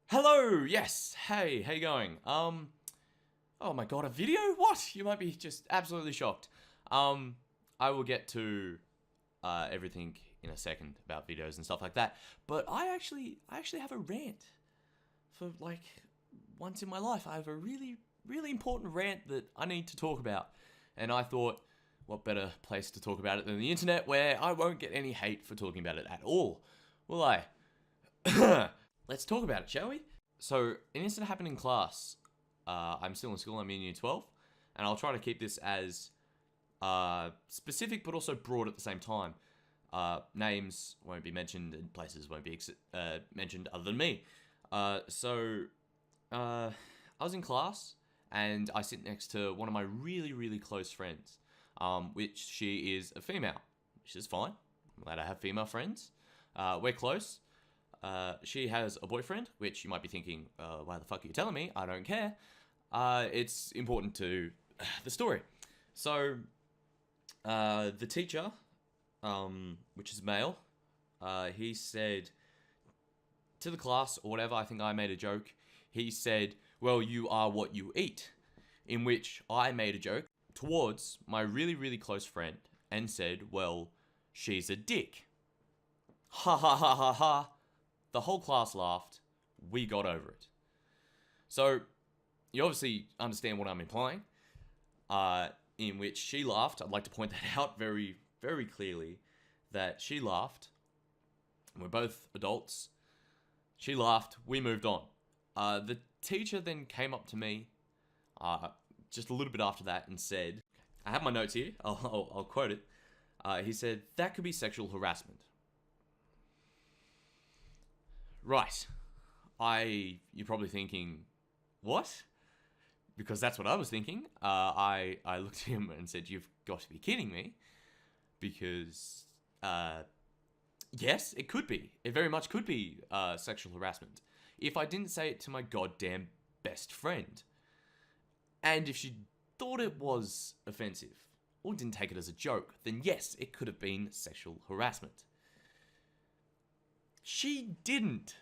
Hello, yes. Hey, how you going? Oh my god, a video? What? You might be just absolutely shocked. Um, I will get to everything in a second about videos and stuff like that. But I actually have a rant for like once in my life. I have a really important rant that I need to talk about. And I thought, what better place to talk about it than the internet, where I won't get any hate for talking about it at all, will I? Let's talk about it, shall we? So, an incident happened in class. I'm still in school, I'm in year 12, and I'll try to keep this as specific but also broad at the same time. Names won't be mentioned and places won't be mentioned other than me. I was in class and I sit next to one of my really close friends, which she is a female, which is fine. I'm glad I have female friends. We're close. She has a boyfriend, which you might be thinking, why the fuck are you telling me? I don't care. It's important to the story. So, the teacher, which is male, he said to the class, or whatever, I think I made a joke. He said, well, you are what you eat. In which I made a joke towards my really close friend and said, well, she's a dick. Ha ha ha ha ha. The whole class laughed. We got over it. So, you obviously understand what I'm implying. In which she laughed. I'd like to point that out very clearly. That she laughed. And we're both adults. She laughed. We moved on. The teacher then came up to me just a little bit after that and said, I have my notes here. I'll quote it. He said, that could be sexual harassment. Right. You're probably thinking, what? Because that's what I was thinking. I looked at him and said, you've got to be kidding me. Because, yes, it could be. It very much could be sexual harassment. If I didn't say it to my goddamn best friend. And if she thought it was offensive, or didn't take it as a joke, then yes, it could have been sexual harassment. She didn't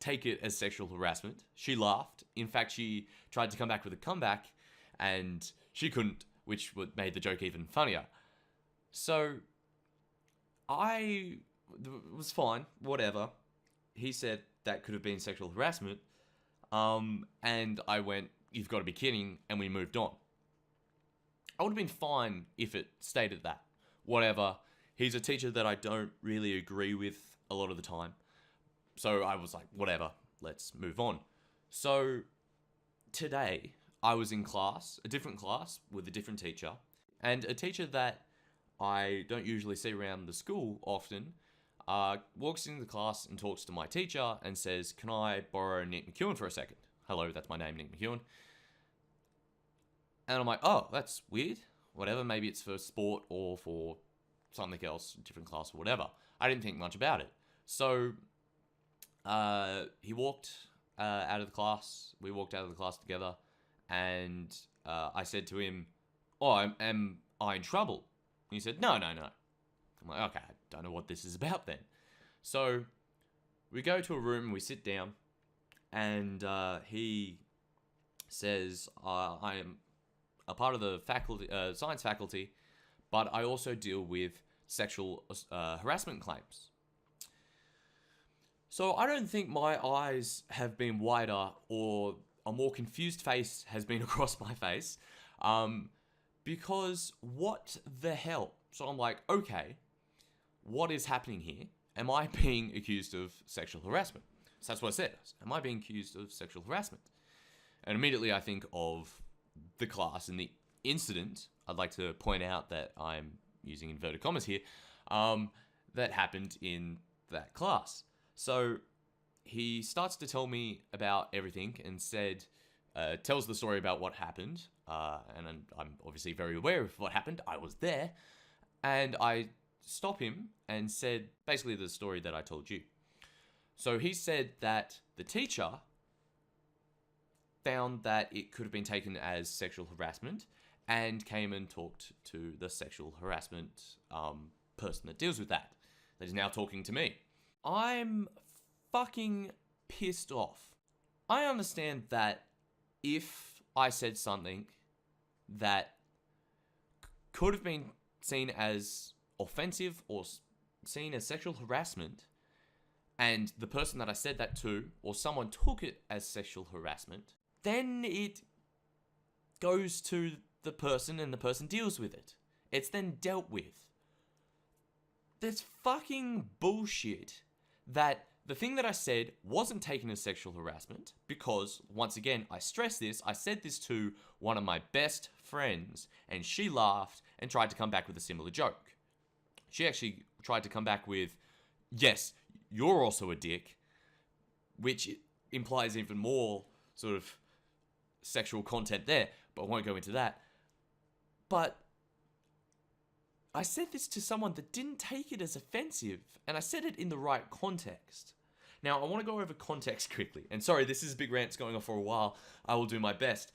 take it as sexual harassment. She laughed. In fact, she tried to come back with a comeback, and she couldn't, which made the joke even funnier. So, it was fine, whatever. He said that could have been sexual harassment, and I went, you've got to be kidding, and we moved on. I would have been fine if it stated that. Whatever. He's a teacher that I don't really agree with a lot of the time. So I was like, whatever, let's move on. So today, I was in class, a different class, with a different teacher. And a teacher that I don't usually see around the school often, walks into the class and talks to my teacher and says, can I borrow Nick McEwen for a second? Hello, that's my name, Nick McEwen. And I'm like, oh, that's weird. Whatever, maybe it's for sport or for something else, different class or whatever. I didn't think much about it. So, he walked out of the class. We walked out of the class together. And I said to him, oh, am I in trouble? And he said, no. I'm like, okay, I don't know what this is about then. So, we go to a room and we sit down. And he says, I am a part of the faculty, science faculty, but I also deal with sexual harassment claims. So I don't think my eyes have been wider or a more confused face has been across my face, because what the hell? So I'm like, okay, what is happening here? Am I being accused of sexual harassment? So that's what I said. Am I being accused of sexual harassment? And immediately I think of the class and the incident. I'd like to point out that I'm using inverted commas here, that happened in that class. So he starts to tell me about everything and tells the story about what happened. And I'm obviously very aware of what happened. I was there. And I stop him and said basically the story that I told you. So he said that the teacher found that it could have been taken as sexual harassment and came and talked to the sexual harassment person that deals with that is now talking to me. I'm fucking pissed off. I understand that if I said something that could have been seen as offensive or seen as sexual harassment, and the person that I said that to, or someone took it as sexual harassment, then it goes to the person and the person deals with it. It's then dealt with. There's fucking bullshit that the thing that I said wasn't taken as sexual harassment because, once again, I stress this, I said this to one of my best friends and she laughed and tried to come back with a similar joke. She actually tried to come back with, yes, you're also a dick, which implies even more sort of sexual content there, but I won't go into that. But I said this to someone that didn't take it as offensive, and I said it in the right context. Now, I want to go over context quickly, and sorry, this is Big Rant's going on for a while. I will do my best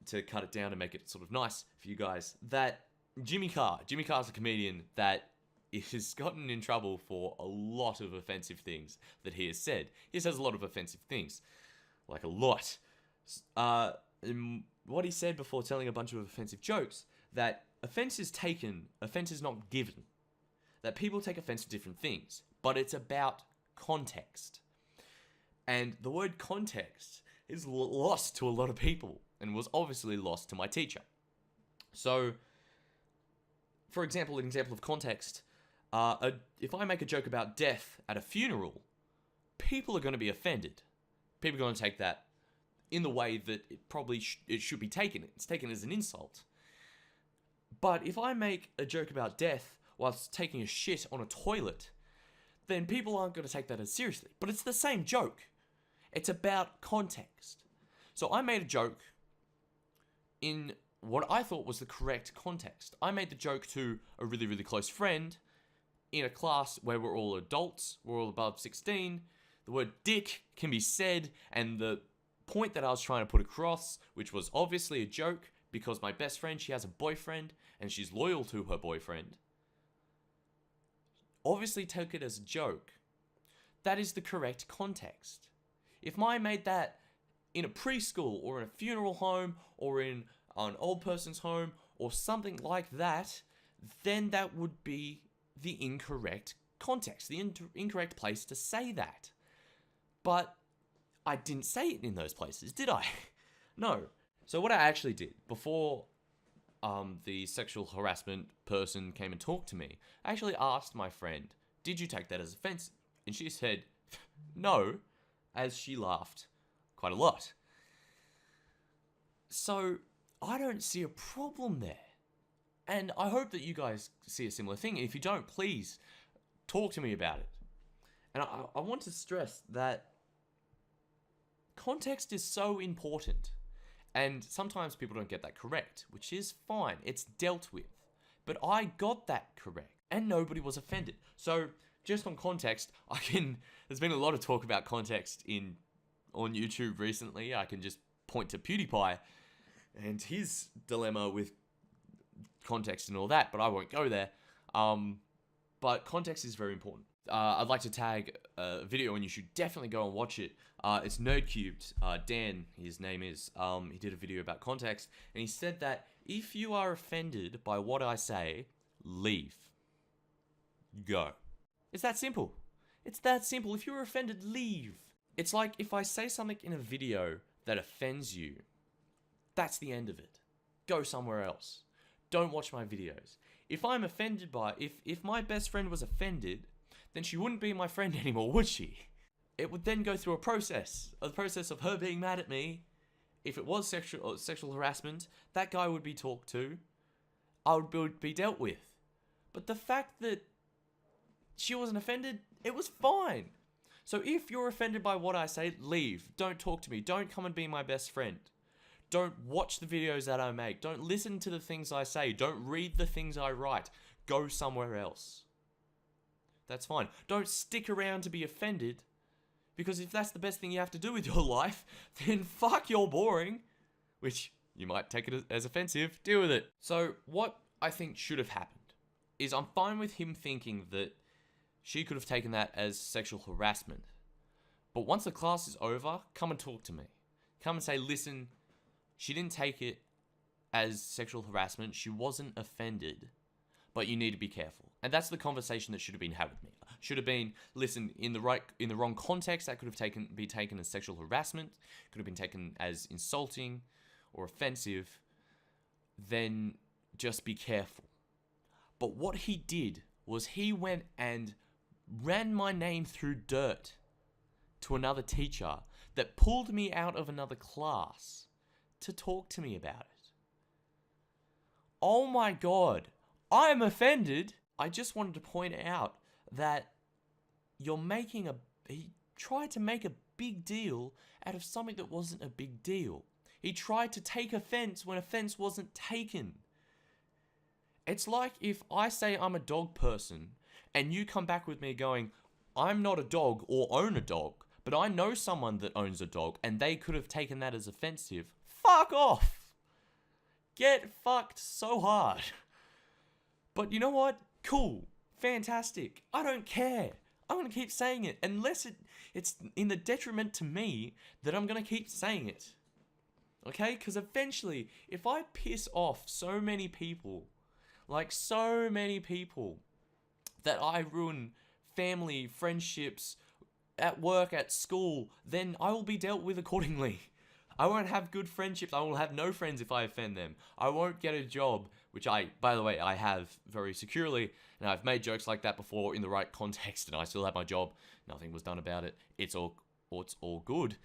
to cut it down and make it sort of nice for you guys. That Jimmy Carr's a comedian that has gotten in trouble for a lot of offensive things that he has said. He says a lot of offensive things. Like a lot. What he said before telling a bunch of offensive jokes, that offense is taken, offense is not given. That people take offense to different things, but it's about context. And the word context is lost to a lot of people, and was obviously lost to my teacher. So, for example, an example of context, if I make a joke about death at a funeral, people are going to be offended. People are going to take that in the way that it should be taken. It's taken as an insult. But if I make a joke about death whilst taking a shit on a toilet, then people aren't going to take that as seriously. But it's the same joke. It's about context. So I made a joke in what I thought was the correct context. I made the joke to a really, really close friend in a class where we're all adults, we're all above 16. The word dick can be said, and the point that I was trying to put across, which was obviously a joke, because my best friend, she has a boyfriend, and she's loyal to her boyfriend, obviously took it as a joke. That is the correct context. If I made that in a preschool, or in a funeral home, or in an old person's home, or something like that, then that would be the incorrect context, the incorrect place to say that. But I didn't say it in those places, did I? No. So what I actually did, before the sexual harassment person came and talked to me, I actually asked my friend, did you take that as offensive? And she said, no, as she laughed quite a lot. So I don't see a problem there. And I hope that you guys see a similar thing. If you don't, please talk to me about it. And I want to stress that context is so important. And sometimes people don't get that correct, which is fine. It's dealt with. But I got that correct. And nobody was offended. So just on context, there's been a lot of talk about context on YouTube recently. I can just point to PewDiePie and his dilemma with context and all that, but I won't go there. But context is very important. I'd like to tag a video, and you should definitely go and watch it. It's Nerdcubed. Dan, his name is. He did a video about context, and he said that if you are offended by what I say, leave. Go. It's that simple. It's that simple. If you're offended, leave. It's like if I say something in a video that offends you, that's the end of it. Go somewhere else. Don't watch my videos. If I'm offended by, if my best friend was offended, then she wouldn't be my friend anymore, would she? It would then go through a process of her being mad at me. If it was sexual harassment, that guy would be talked to. I would be dealt with. But the fact that she wasn't offended, it was fine. So if you're offended by what I say, leave. Don't talk to me. Don't come and be my best friend. Don't watch the videos that I make. Don't listen to the things I say. Don't read the things I write. Go somewhere else. That's fine. Don't stick around to be offended, because if that's the best thing you have to do with your life, then fuck, you're boring. Which, you might take it as offensive. Deal with it. So, what I think should have happened is I'm fine with him thinking that she could have taken that as sexual harassment. But once the class is over, come and talk to me. come and say, listen, she didn't take it as sexual harassment. She wasn't offended, but you need to be careful. And that's the conversation that should have been had with me. Should have been, listen, in the wrong context, that could have been taken as sexual harassment, could have been taken as insulting or offensive. Then just be careful. But what he did was he went and ran my name through dirt to another teacher that pulled me out of another class to talk to me about it. Oh my God, I'm offended. I just wanted to point out that he tried to make a big deal out of something that wasn't a big deal. He tried to take offense when offense wasn't taken. It's like if I say I'm a dog person and you come back with me going, I'm not a dog or own a dog, but I know someone that owns a dog and they could have taken that as offensive. Fuck off. Get fucked so hard. But you know what? Cool. Fantastic. I don't care. I'm going to keep saying it unless it's in the detriment to me that I'm going to keep saying it. Okay? Because eventually, if I piss off so many people, that I ruin family, friendships, at work, at school, then I will be dealt with accordingly. I won't have good friendships. I will have no friends if I offend them. I won't get a job, which by the way, I have very securely. And I've made jokes like that before in the right context, and I still have my job. Nothing was done about it. It's all good.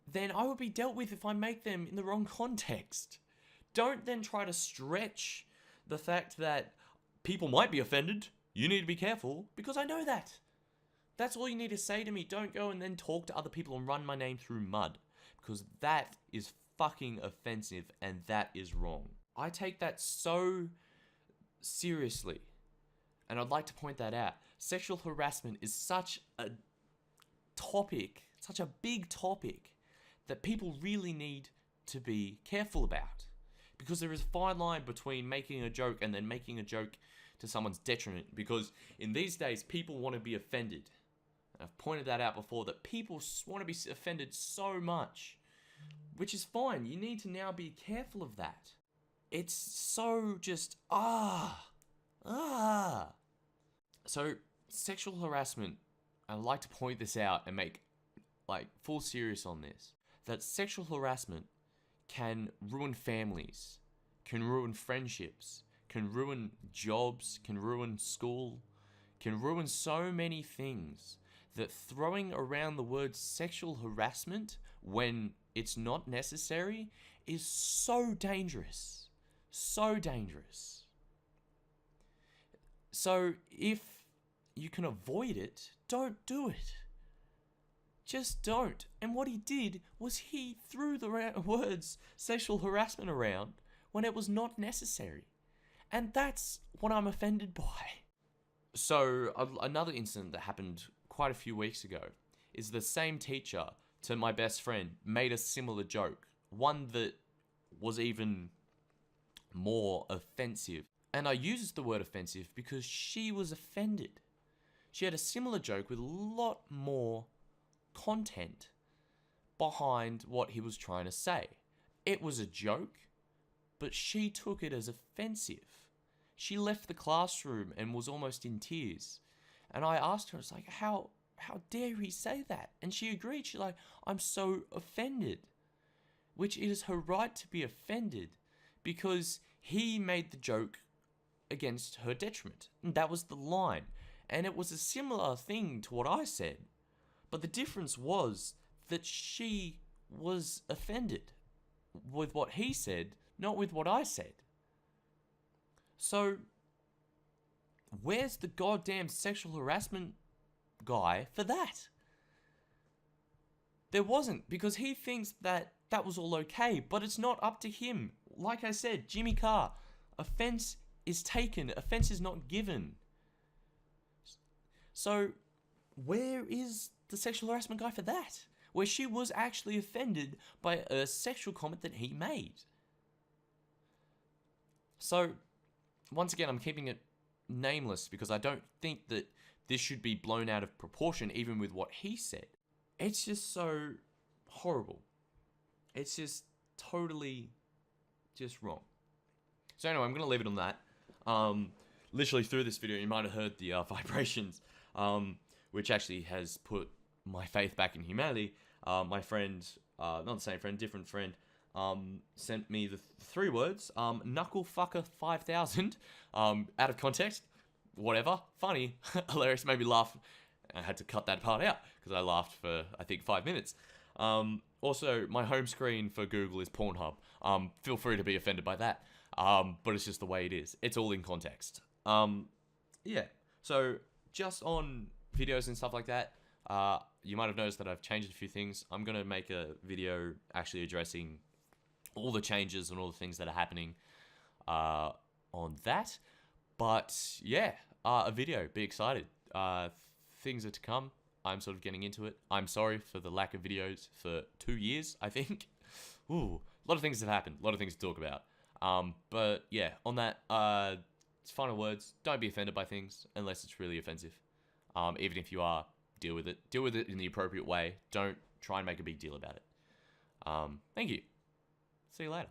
Then I will be dealt with if I make them in the wrong context. Don't then try to stretch the fact that people might be offended. You need to be careful, because I know that. That's all you need to say to me. Don't go and then talk to other people and run my name through mud, because that is fucking offensive and that is wrong. I take that so seriously, and I'd like to point that out. Sexual harassment is such a topic, such a big topic, that people really need to be careful about, because there is a fine line between making a joke and then making a joke to someone's detriment, because in these days people want to be offended. I've pointed that out before, that people want to be offended so much, which is fine. You need to now be careful of that. It's so just, So, sexual harassment, I'd like to point this out and make, full serious on this, that sexual harassment can ruin families, can ruin friendships, can ruin jobs, can ruin school, can ruin so many things, that throwing around the word sexual harassment when it's not necessary is so dangerous. So dangerous. So if you can avoid it, don't do it. Just don't. And what he did was he threw the words sexual harassment around when it was not necessary. And that's what I'm offended by. So another incident that happened quite a few weeks ago is the same teacher to my best friend made a similar joke, one that was even more offensive. And I used the word offensive because she was offended. She had a similar joke with a lot more content behind what he was trying to say. It was a joke, but she took it as offensive. She left the classroom and was almost in tears. And I asked her, it's like, how dare he say that? And she agreed. She's like, I'm so offended. Which it is her right to be offended, because he made the joke against her detriment. And that was the line. And it was a similar thing to what I said. But the difference was that she was offended with what he said, not with what I said. So, where's the goddamn sexual harassment guy for that? There wasn't, because he thinks that that was all okay, but it's not up to him. Like I said, Jimmy Carr, offense is taken, offense is not given. So, where is the sexual harassment guy for that? Where she was actually offended by a sexual comment that he made. So, once again, I'm keeping it nameless because I don't think that this should be blown out of proportion, even with what he said. It's just so horrible. It's just totally just wrong. So anyway, I'm going to leave it on that. Literally through this video, you might have heard the vibrations, which actually has put my faith back in humanity. My friend, not the same friend, different friend, sent me the 3 words, knuckle fucker 5000, out of context, whatever, funny, hilarious, made me laugh. I had to cut that part out because I laughed for, I think, 5 minutes. Also, my home screen for Google is Pornhub. Feel free to be offended by that. But it's just the way it is. It's all in context. Yeah. So, just on videos and stuff like that, you might have noticed that I've changed a few things. I'm going to make a video actually addressing all the changes and all the things that are happening on that. But, yeah, a video. Be excited. Things are to come. I'm sort of getting into it. I'm sorry for the lack of videos for 2 years, I think. Ooh, a lot of things have happened. A lot of things to talk about. But yeah, on that, final words, don't be offended by things unless it's really offensive. Even if you are, deal with it. Deal with it in the appropriate way. Don't try and make a big deal about it. Thank you. See you later.